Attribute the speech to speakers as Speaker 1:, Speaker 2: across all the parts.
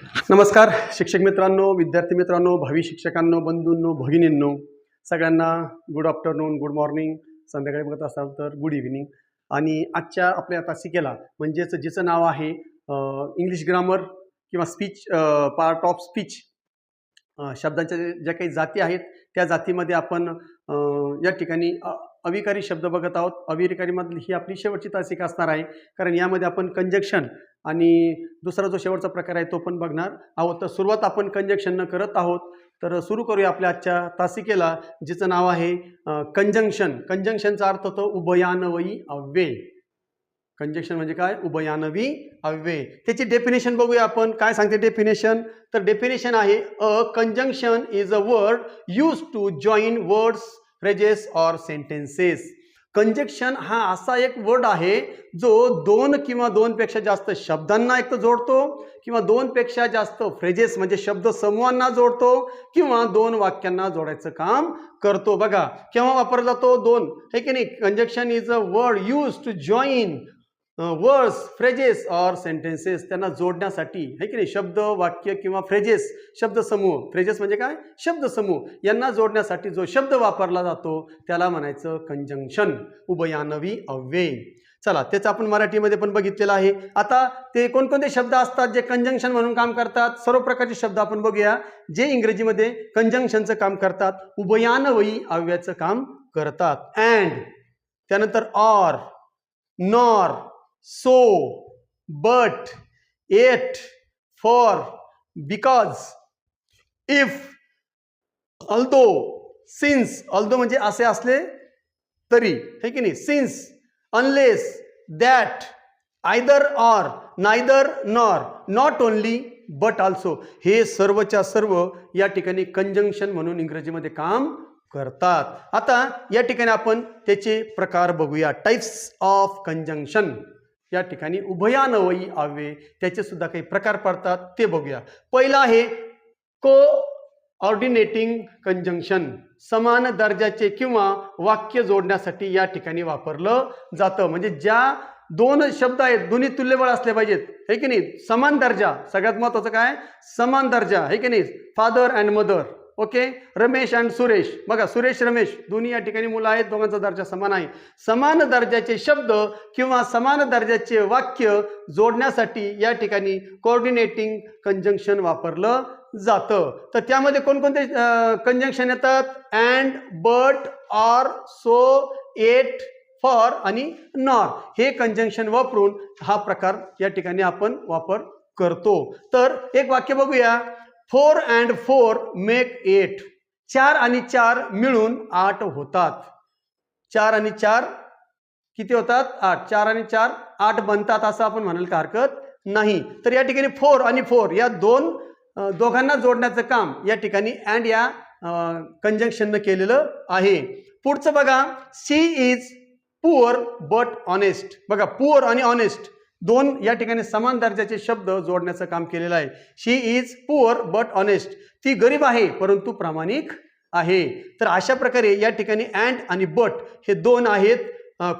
Speaker 1: नमस्कार शिक्षक मित्रांनो, विद्यार्थी मित्रांनो, भावी शिक्षकांनो, बंधूंनो, भगिनींनो, सगळ्यांना गुड आफ्टरनून, गुड मॉर्निंग. संध्याकाळी बघत असाल तर गुड इव्हिनिंग. आणि आजच्या आपल्या तासिकेला म्हणजेच जिचं नाव आहे इंग्लिश ग्रामर किंवा स्पीच, पार्ट ऑफ स्पीच, शब्दांच्या ज्या काही जाती आहेत त्या जातीमध्ये आपण या ठिकाणी अविकारी शब्द बघत आहोत. अविकारीमधली ही आपली शेवटची तासिका असणार आहे, कारण यामध्ये आपण कंजक्शन आणि दुसरा जो शेवटचा प्रकार आहे तो पण बघणार आहोत. तर सुरुवात आपण कंजक्शन करत आहोत. तर सुरू करूया आपल्या आजच्या तासिकेला, जिचं नाव आहे कंजंक्शन. कंजंक्शनचा अर्थ होतो उभयान्वयी अव्यय. कंजंक्शन म्हणजे काय? उभयान्वयी अव्यय. त्याची डेफिनेशन बघूया आपण. काय सांगते डेफिनेशन? तर डेफिनेशन आहे a conjunction is a word use to join words, phrases और सेंटेन्सेस. कंजंक्शन हा असा एक वर्ड आहे जो दोन किंवा दोनपेक्षा जास्त शब्दांना एक तर जोडतो, किंवा दोनपेक्षा जास्त फ्रेजेस म्हणजे शब्द समूहांना जोडतो, किंवा दोन वाक्यांना जोडायचं काम करतो. बघा केव्हा वापरला जातो? दोन, है की नाही? Conjunction is a word use to join words, phrases और सेंटेन्सेस. त्यांना जोडण्यासाठी, है की नाही? शब्द, वाक्य किंवा फ्रेजेस, शब्द समूह. फ्रेजेस म्हणजे काय? शब्द समूह. यांना जोडण्यासाठी जो शब्द वापरला जातो त्याला म्हणायचं कंजंक्शन, उभयान्वयी अव्यय. चला, त्याचं आपण मराठीमध्ये पण बघितलेलं आहे. आता ते कोणकोणते शब्द असतात जे कंजंक्शन म्हणून काम करतात? सर्व प्रकारचे शब्द आपण बघूया जे इंग्रजीमध्ये कंजंक्शनचं काम करतात, उभयान्वयी अव्ययाचं काम करतात. अँड, त्यानंतर or, nor, so, but, yet, for, because, if, although, since. although म्हणजे असे असले तरी, है की नाही? since, unless, that, either or, neither nor, not only but also. हे सर्वच्या सर्व या ठिकाणी कंजंक्शन म्हणून इंग्रजीमध्ये काम करतात. आता या ठिकाणी आपण त्याचे प्रकार बघूया. Types of conjunction. या ठिकाणी उभयान्वयी अव्यय त्याचे सुद्धा काही प्रकार पडतात, ते बघूया. पहिला आहे कोऑर्डिनेटिंग कंजंक्शन. समान दर्जाचे किंवा वाक्य जोडण्यासाठी या ठिकाणी वापरलं जातं. म्हणजे ज्या दोन शब्द आहेत दोन्ही तुल्यबळ असले पाहिजेत, है की नाही? समान दर्जा, सगळ्यात महत्वाचं काय? समान दर्जा, है की नाही? Father and mother, okay. Ramesh and Suresh, बघा सुरेश रमेश दोन्ही या ठिकाणी मुलं आहेत, दोघांचा दर्जा समान आहे. समान दर्जाचे शब्द किंवा समान दर्जाचे वाक्य जोडण्यासाठी या ठिकाणी कोऑर्डिनेटिंग कंजंक्शन वापरलं जातं. तर त्यामध्ये कोणकोणते कंजंक्शन येतात? And, but, or, so, yet, for आणि नॉर. हे कंजंक्शन वापरून हा प्रकार या ठिकाणी आपण वापर करतो. तर एक वाक्य बघूया. 4 and 4 make 8. 4 आणि 4 मिळून 8 होतात. 4 आणि 4 किती होतात? 8. 4 आणि 4 8 बनतात असं आपण म्हणायला हरकत नाही. तर या ठिकाणी 4 आणि 4 या दोघांना जोडण्याचं काम या ठिकाणी अँड या कंजंक्शननं केलेलं आहे. पुढचं बघा. शी इज पुअर बट ऑनेस्ट. बघा पुअर आणि ऑनेस्ट दोन या ठिकाणी समान दर्जाचे शब्द जोडण्याचं काम केलेलं आहे. शी इज पुअर बट ऑनेस्ट. ती गरीब आहे परंतु प्रामाणिक आहे. तर अशा प्रकारे या ठिकाणी अँड आणि बट हे दोन आहेत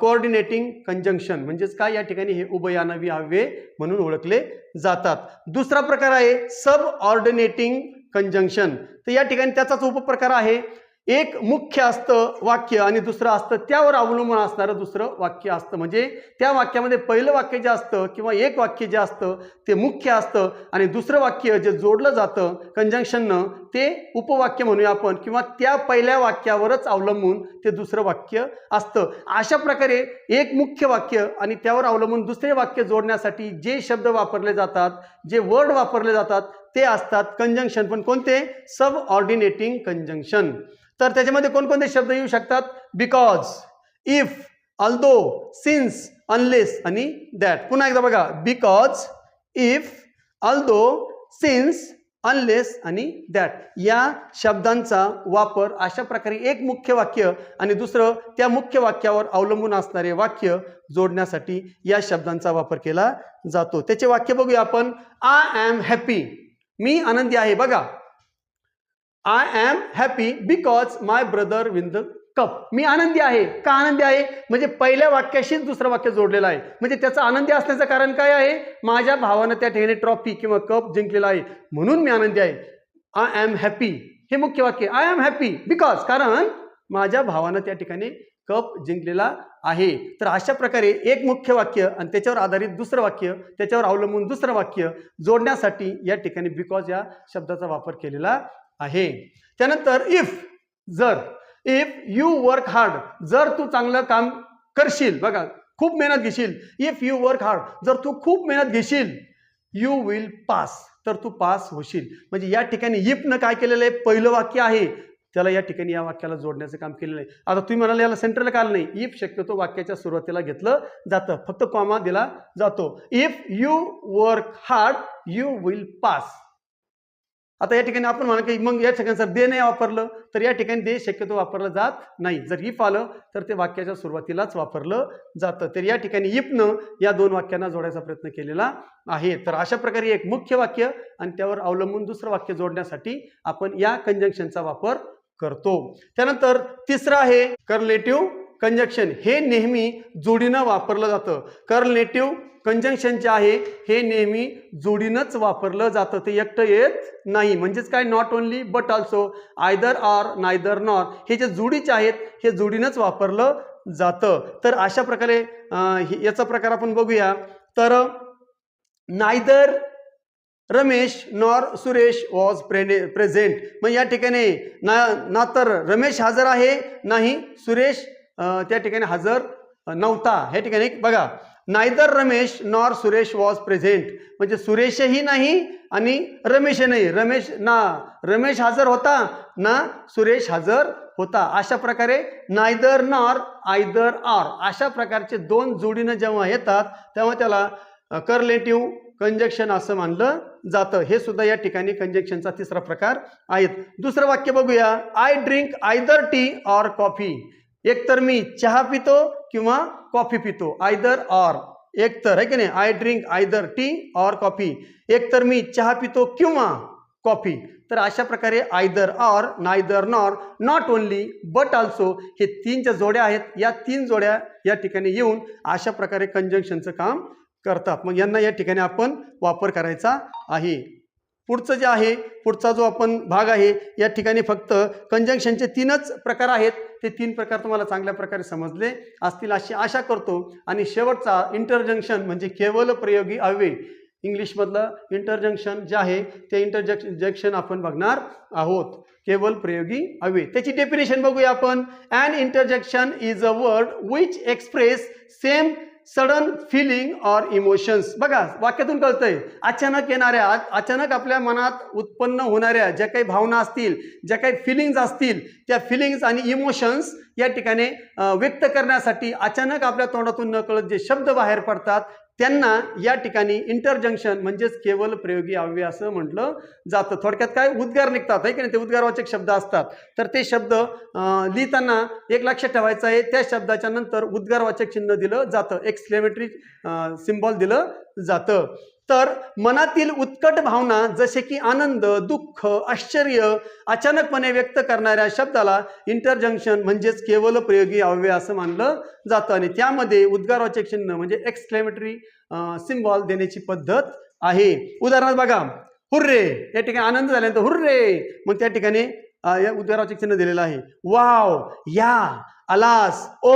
Speaker 1: कोऑर्डिनेटिंग कंजंक्शन. म्हणजेच काय? या ठिकाणी हे उभयान्वयी अव्यय म्हणून ओळखले जातात. दुसरा प्रकार आहे सब ऑर्डिनेटिंग कंजंक्शन. तर या ठिकाणी त्याचाच उपप्रकार आहे. एक मुख्य असतं वाक्य आणि दुसरं असतं त्यावर अवलंबून असणारं दुसरं वाक्य असतं. म्हणजे त्या वाक्यामध्ये पहिलं वाक्य जे असतं किंवा एक वाक्य जे असतं ते मुख्य असतं आणि दुसरं वाक्य जे जोडलं जातं कंजंक्शननं ते उपवाक्य म्हणूया आपण, किंवा त्या पहिल्या वाक्यावरच अवलंबून ते दुसरं वाक्य असतं. अशा प्रकारे एक मुख्य वाक्य आणि त्यावर अवलंबून दुसरे वाक्य जोडण्यासाठी जे शब्द वापरले जातात, जे वर्ड वापरले जातात ते असतात कंजंक्शन. पण कोणते? सब ऑर्डिनेटिंग कंजंक्शन. तर त्याच्यामध्ये कोणकोणते शब्द येऊ शकतात? Because, if, although, since, unless आणि दॅट. पुन्हा एकदा बघा. Because, if, although, since, unless आणि दॅट या शब्दांचा वापर अशा प्रकारे एक मुख्य वाक्य आणि दुसरं त्या मुख्य वाक्यावर अवलंबून असणारे वाक्य जोडण्यासाठी या शब्दांचा वापर केला जातो. त्याचे वाक्य बघूया आपण. I am happy. मी आनंदी आहे. बघा, I am happy because my brother win the cup. मी आनंदी आहे. का आनंदी आहे? म्हणजे पहिल्या वाक्याशीच दुसरं वाक्य जोडलेलं आहे. म्हणजे त्याचा आनंदी असण्याचं कारण काय आहे? माझ्या भावानं त्या ठिकाणी ट्रॉफी किंवा कप जिंकलेला आहे म्हणून मी आनंदी आहे. आय एम हॅपी हे मुख्य वाक्य. आय एम हॅपी बिकॉज, कारण माझ्या भावानं त्या ठिकाणी कप जिंकलेला आहे. तर अशा प्रकारे एक मुख्य वाक्य आणि त्याच्यावर आधारित दुसरं वाक्य, त्याच्यावर अवलंबून दुसरं वाक्य जोडण्यासाठी या ठिकाणी बिकॉज या शब्दाचा वापर केलेला आहे. त्यानंतर इफ, जर. इफ यू वर्क हार्ड, जर तू चांगलं काम करशील, बघा खूप मेहनत घेशील. इफ यू वर्क हार्ड, जर तू खूप मेहनत घेशील, यू विल पास, तर तू पास होशील. म्हणजे या ठिकाणी इफनं काय केलेलं आहे? पहिलं वाक्य आहे त्याला या ठिकाणी या वाक्याला जोडण्याचं काम केलेलं आहे. आता तुम्ही म्हणाले याला सेंटरला काल नाही. इफ शक्यतो वाक्याच्या सुरुवातीला घेतलं जातं, फक्त कॉमा दिला जातो. If you work hard you will pass. आता या ठिकाणी आपण म्हणा की मग या ठिकाणी जर दे नाही वापरलं तर या ठिकाणी दे शक्यतो वापरलं जात नाही. जर इफ आलं तर ते वाक्याच्या सुरुवातीलाच वापरलं जातं. तर या ठिकाणी इफनं या दोन वाक्यांना जोडायचा प्रयत्न केलेला आहे. तर अशा प्रकारे एक मुख्य वाक्य आणि त्यावर अवलंबून दुसरं वाक्य जोडण्यासाठी आपण या कंजंक्शनचा वापर करतो. त्यानंतर तिसरं आहे करलेटिव्ह कंजंक्शन. हे नेहमी जोडीनं वापरलं जातं. करलेटिव्ह कंजंक्शन जे आहे हे नेहमी जोडीनंच वापरलं जातं, ते एकटं येत नाही. म्हणजेच काय? Not only but also, either or, neither nor, हे जे जोडीचे आहेत हे जोडीनंच वापरलं जातं. तर अशा प्रकारे याचा प्रकार आपण बघूया. तर neither Ramesh nor Suresh was present. मग या ठिकाणी ना तर रमेश हजर आहे नाही सुरेश त्या ठिकाणी हजर नव्हता. ह्या ठिकाणी बघा, neither Ramesh nor Suresh was present, म्हणजे सुरेशही नाही आणि रमेशही नाही. रमेश हजर होता ना सुरेश हजर होता. अशा प्रकारे नायदर नॉर, आयदर ऑर अशा प्रकारचे दोन जोडीनं जेव्हा येतात तेव्हा त्याला करलेटिव्ह कंजंक्शन असं मानलं जातं. हे सुद्धा या ठिकाणी कंजंक्शनचा तिसरा प्रकार आहेत. दुसरं वाक्य बघूया. I drink either T or coffee. एकतर मी चहा पितो किंवा कॉफी पितो. आयदर ऑर, एकतर आहे की नाही. I drink either T or coffee, एकतर मी चहा पितो किंवा कॉफी. तर अशा प्रकारे either or, neither nor, not only but also हे तीन ज्या जोड्या आहेत या तीन जोड्या या ठिकाणी येऊन अशा प्रकारे कंजंक्शनचं काम करतात. मग यांना या ठिकाणी आपण वापर करायचा आहे. पुढचं जे आहे, पुढचा जो आपण भाग आहे या ठिकाणी फक्त कंजंक्शनचे तीनच प्रकार आहेत. ते तीन प्रकार तुम्हाला चांगल्या प्रकारे समजले असतील अशी आशा करतो. आणि शेवटचा इंटरजंक्शन म्हणजे केवल प्रयोगी अव्यय, इंग्लिशमधलं इंटरजंक्शन जे आहे ते इंटरजंक्शन आपण बघणार आहोत. केवल प्रयोगी अव्यय, त्याची डेफिनेशन बघूया आपण. An interjection is a word which express same sudden feeling or emotions. बघा वाक्यातून कळतंय, अचानक येणाऱ्या, अचानक आपल्या मनात उत्पन्न होणाऱ्या ज्या काही भावना असतील, ज्या काही फिलिंग्स असतील, त्या फिलिंग्स आणि इमोशन्स या ठिकाणी व्यक्त करण्यासाठी अचानक आपल्या तोंडातून नकळत जे शब्द बाहेर पडतात त्यांना या ठिकाणी इंटरजंक्शन म्हणजेच केवल प्रयोगी अव्यय असं म्हटलं जातं. थोडक्यात काय, उद्गार निघतात आहे की नाही, ते उद्गारवाचक शब्द असतात. तर ते शब्द लिहिताना एक लक्षात ठेवायचं आहे, त्या शब्दाच्या नंतर उद्गारवाचक चिन्ह दिलं जातं, एक्सक्लेमेटरी सिम्बॉल दिलं जातं. तर मनातील उत्कट भावना जसे की आनंद, दुःख, आश्चर्य अचानकपणे व्यक्त करणाऱ्या शब्दाला इंटरजंक्शन म्हणजेच केवल प्रयोगी अव्यय असं मानलं जातं. आणि त्यामध्ये उद्गारवाचक चिन्ह म्हणजे एक्सक्लेमेटरी सिम्बॉल देण्याची पद्धत आहे. उदाहरणार्थ बघा, हुर्रे, या ठिकाणी आनंद झाल्यानंतर हुर्रे, मग त्या ठिकाणी या उद्गारवाचक चिन्ह दिलेलं आहे. वाव, या, अलास, ओ,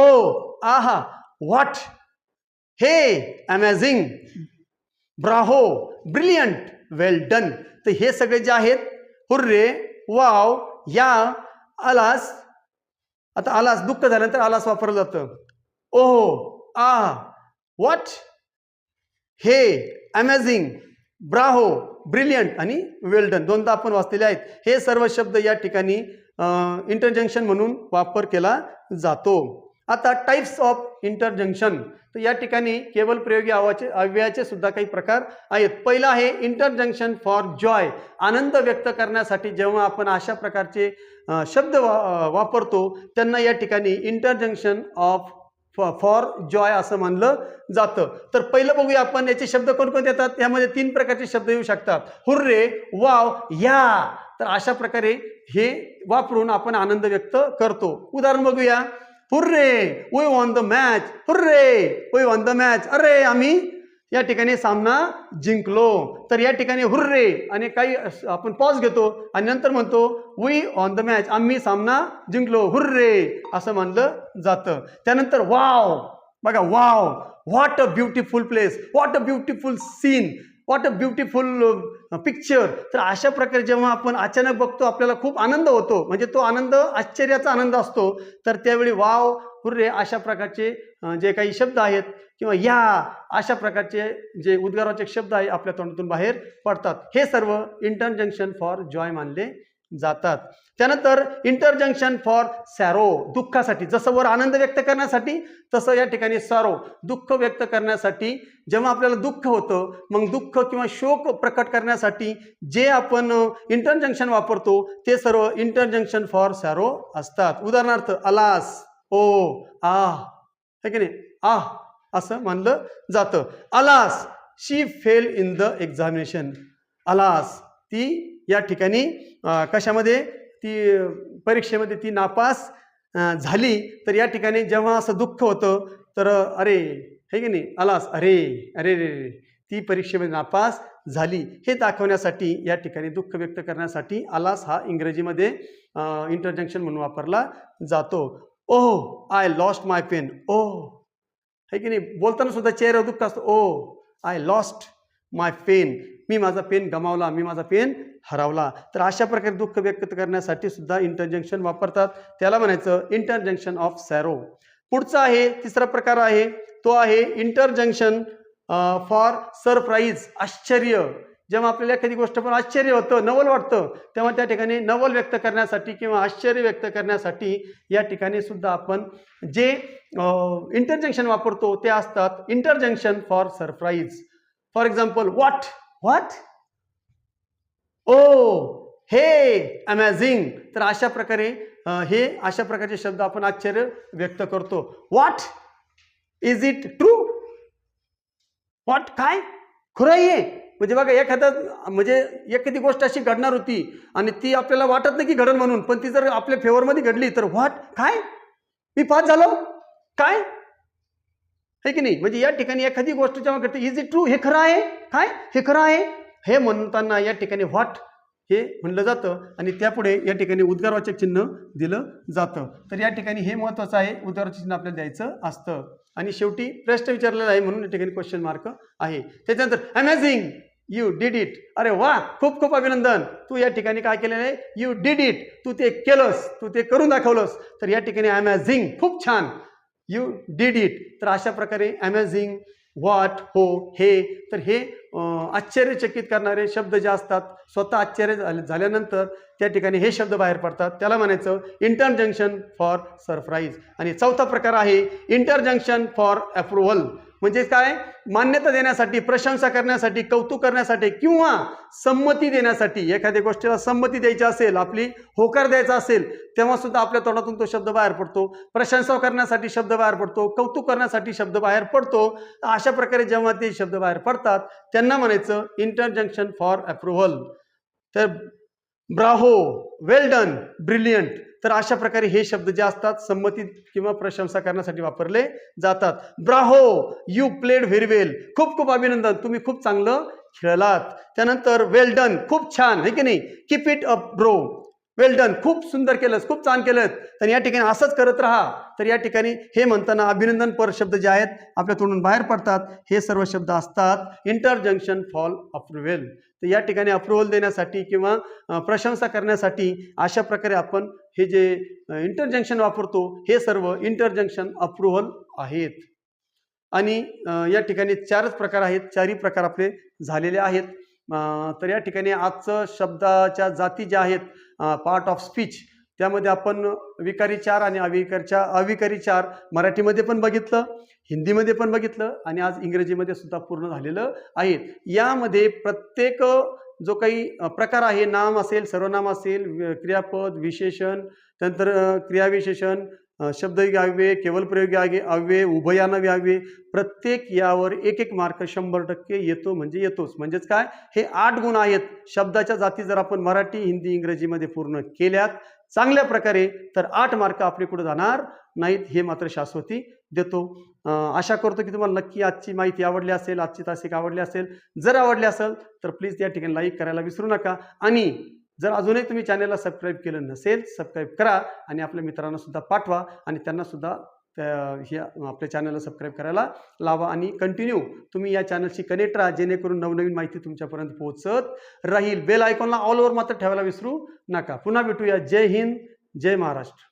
Speaker 1: आहा, व्हॉट, हे, अमेझिंग, ब्राहो, ब्रिलियंट, वेल डन. तर हे सगळे जे आहेत, हुर्रे, वाव, या, अलास. आता अलास दुःख झाल्यानंतर अलास वापरलं जातं. ओह, आ, व्हॉट, हे, अमेझिंग, ब्राहो, ब्रिलियंट आणि वेल डन दोनदा आपण वाचलेले आहेत. हे सर्व शब्द या ठिकाणी इंटरजंक्शन म्हणून वापर केला जातो. आता टाइप्स ऑफ इंटरजंक्शन. तर या ठिकाणी केवल प्रयोगी अव्ययाचे सुद्धा काही प्रकार आहेत. पहिला आहे इंटरजंक्शन फॉर जॉय. आनंद व्यक्त करण्यासाठी जेव्हा आपण अशा प्रकारचे शब्द वापरतो त्यांना या ठिकाणी इंटरजंक्शन ऑफ फॉर जॉय असं मानलं जातं. तर पहिलं बघूया आपण याचे शब्द कोणकोणते येतात. यामध्ये तीन प्रकारचे शब्द येऊ शकतात. हुर्रे, वाव, या. तर अशा प्रकारे हे वापरून आपण आनंद व्यक्त करतो. उदाहरण बघूया. Hurray, we won the match. Hurray, we won the match. अरे आम्ही या ठिकाणी सामना जिंकलो. तर या ठिकाणी हुर्रे आणि काही आपण पॉज घेतो आणि नंतर म्हणतो वी ऑन द मॅच, आम्ही सामना जिंकलो, हुर्रे असं म्हणलं जातं. त्यानंतर वाव, बघा wow, what a beautiful place, what a beautiful scene, what a beautiful picture. तर अशा प्रकारे जेव्हा आपण अचानक बघतो आपल्याला खूप आनंद होतो, म्हणजे तो आनंद आश्चर्याचा आनंद असतो. तर त्यावेळी वाव, हुर्रे अशा प्रकारचे जे काही शब्द आहेत किंवा या अशा प्रकारचे जे उद्गारवाचक शब्द आहे आपल्या तोंडातून बाहेर पडतात. हे सर्व इंटरजंक्शन फॉर जॉय मानले जातात. त्यानंतर इंटरजंक्शन फॉर सॅरो, दुःखासाठी. जसं वर आनंद व्यक्त करण्यासाठी तसं या ठिकाणी सॅरो, दुःख व्यक्त करण्यासाठी. जेव्हा आपल्याला दुःख होतं मग दुःख किंवा शोक प्रकट करण्यासाठी जे आपण इंटरजंक्शन वापरतो ते सर्व इंटरजंक्शन फॉर सॅरो असतात. उदाहरणार्थ अलास, ओ, है की नाही, असं म्हणलं जातं. Alas, she fail in the examination. Alas, ती या ठिकाणी कशामध्ये, ती परीक्षेमध्ये ती नापास झाली. तर या ठिकाणी जेव्हा असं दुःख होतं तर अरे, है की नाही, अलास, अरे अरे रे, ती परीक्षेमध्ये नापास झाली हे दाखवण्यासाठी या ठिकाणी दुःख व्यक्त करण्यासाठी अलास हा इंग्रजीमध्ये इंटरजंक्शन म्हणून वापरला जातो. ओह, आय लॉस्ट माय पेन. ओह, है की नाही, बोलताना सुद्धा चेहऱ्यावर दुःख असतं. ओ, आय लॉस्ट माय पेन, मी माझा पेन गमावला, मी माझा पेन हरवला. तर अशा प्रकारे दुःख व्यक्त करण्यासाठी सुद्धा इंटरजंक्शन वापरतात. त्याला म्हणायचं इंटरजंक्शन ऑफ सॅरो. पुढचा आहे, तिसरा प्रकार आहे तो आहे इंटरजंक्शन फॉर सरप्राईज, आश्चर्य. जेव्हा आपल्याला एखादी गोष्ट पण आश्चर्य होतं, नवल वाटतं, तेव्हा त्या ठिकाणी नवल व्यक्त करण्यासाठी किंवा आश्चर्य व्यक्त करण्यासाठी या ठिकाणी सुद्धा आपण जे इंटरजंक्शन वापरतो ते असतात interjection for surprise. For example, what, what, oh, hey, amazing. तर अशा प्रकारे हे अशा प्रकारचे शब्द आपण आश्चर्य व्यक्त करतो. What, is it true, what, काय, खरं आहे. म्हणजे बघा म्हणजे एखादी गोष्ट अशी घडणार होती आणि ती आपल्याला वाटत नाही की घडण म्हणून, पण ती जर आपल्या फेवरमध्ये घडली तर व्हॉट, काय, मी पास झालो, काय, है की नाही. म्हणजे या ठिकाणी एखादी गोष्ट जेव्हा घडते, इज इट ट्रू, हे खरं आहे, काय, हे खरं आहे, हे म्हणताना या ठिकाणी व्हॉट हे म्हणलं जातं आणि त्यापुढे या ठिकाणी उद्गारवाचक चिन्ह दिलं जातं. तर या ठिकाणी हे महत्त्वाचं आहे, उद्गारवाचक चिन्ह आपल्याला द्यायचं असतं. आणि शेवटी प्रश्न विचारलेला आहे म्हणून या ठिकाणी क्वेश्चन मार्क आहे. त्याच्यानंतर अमेझिंग, यू डिड इट. अरे वा, खूप खूप अभिनंदन, तू या ठिकाणी काय केलेलं आहे, यू डिड इट, तू ते केलंस, तू ते करून दाखवलंस. तर या ठिकाणी अमेझिंग, खूप छान, यू डिड इट. तर अशा प्रकारे अमेझिंग, व्हॉट, हो, हे. तर हे आश्चर्यचकित करणारे शब्द जे असतात, स्वतः आश्चर्य झाल्यानंतर त्या ठिकाणी हे शब्द बाहेर पडतात, त्याला म्हणायचं इंटरजंक्शन फॉर सरप्राईज. आणि चौथा प्रकार आहे इंटरजंक्शन फॉर अप्रुव्हल. म्हणजे काय, मान्यता देण्यासाठी, प्रशंसा करण्यासाठी, कौतुक करण्यासाठी किंवा संमती देण्यासाठी. एखाद्या गोष्टीला संमती द्यायची असेल, आपली होकार द्यायचा असेल, तेव्हा सुद्धा आपल्या तोंडातून तो शब्द बाहेर पडतो. प्रशंसा करण्यासाठी शब्द बाहेर पडतो, कौतुक करण्यासाठी शब्द बाहेर पडतो. अशा प्रकारे जेव्हा ते शब्द बाहेर पडतात त्यांना म्हणायचं इंटरजंक्शन फॉर अप्रुव्हल. तर ब्राहो, वेल डन, ब्रिलियंट. तर अशा प्रकारे हे शब्द जे असतात संमती किंवा प्रशंसा करण्यासाठी वापरले जातात. ब्राहो, यू प्लेड व्हेरी वेल, खूप खूप अभिनंदन, तुम्ही खूप चांगलं खेळलात. त्यानंतर वेल डन, खूप छान, है की नाही, keep it up bro, well done, खूप सुंदर केलंस, खूप छान केलं. तर या ठिकाणी असंच करत राहा. तर या ठिकाणी हे म्हणताना अभिनंदन पर शब्द जे आहेत आपल्या तोंडून बाहेर पडतात, हे सर्व शब्द असतात इंटरजंक्शन फॉर अप्रुव्हल. तर या ठिकाणी अप्रुव्हल देण्यासाठी किंवा प्रशंसा करण्यासाठी अशा प्रकारे आपण हे जे इंटरजंक्शन वापरतो हे सर्व इंटरजंक्शन अप्रुव्हल आहेत. आणि या ठिकाणी चारच प्रकार आहेत, चारही प्रकार आपले झालेले आहेत. तर या ठिकाणी आजचं शब्दाच्या जाती ज्या आहेत, पार्ट ऑफ स्पीच, त्यामध्ये आपण विकारी चार आणि अविकारी चार मराठीमध्ये पण बघितलं, हिंदीमध्ये पण बघितलं आणि आज इंग्रजीमध्ये सुद्धा पूर्ण झालेलं आहे. यामध्ये प्रत्येक जो काही प्रकार आहे, नाम असेल, सर्वनाम असेल, क्रियापद, विशेषण, त्यानंतर क्रियाविशेषण, शब्दयोगी अव्यय, केवळ प्रयोगी अव्यय, उभयानवी अव्यय, प्रत्येक यावर एक एक मार्क 100% येतो म्हणजे येतोच. म्हणजेच काय, हे 8 गुण आहेत. शब्दाच्या जाती जर आपण मराठी, हिंदी, इंग्रजीमध्ये पूर्ण केल्यात चांगल्या प्रकारे तर 8 मार्क आपले कुठे जाणार नाहीत, हे मात्र शाश्वती देतो. आशा करतो की तुम्हाला नक्की आजची माहिती आवडली असेल, आजची तासिक आवडली असेल. जर आवडली असेल तर प्लीज या ठिकाणी लाईक करायला विसरू नका आणि जर अजूनही तुम्ही चॅनलला सबस्क्राईब केलं नसेल, सबस्क्राईब करा आणि आपल्या मित्रांना सुद्धा पाठवा आणि त्यांना सुद्धा हे आपल्या चॅनलला सबस्क्राईब करायला लावा आणि कंटिन्यू तुम्ही या चॅनलशी कनेक्ट राहा, जेणेकरून नवनवीन माहिती तुमच्यापर्यंत पोहोचत राहील. बेल आयकॉनला ऑल ओव्हर मात्र ठेवायला विसरू नका. पुन्हा भेटूया. जय हिंद, जय महाराष्ट्र.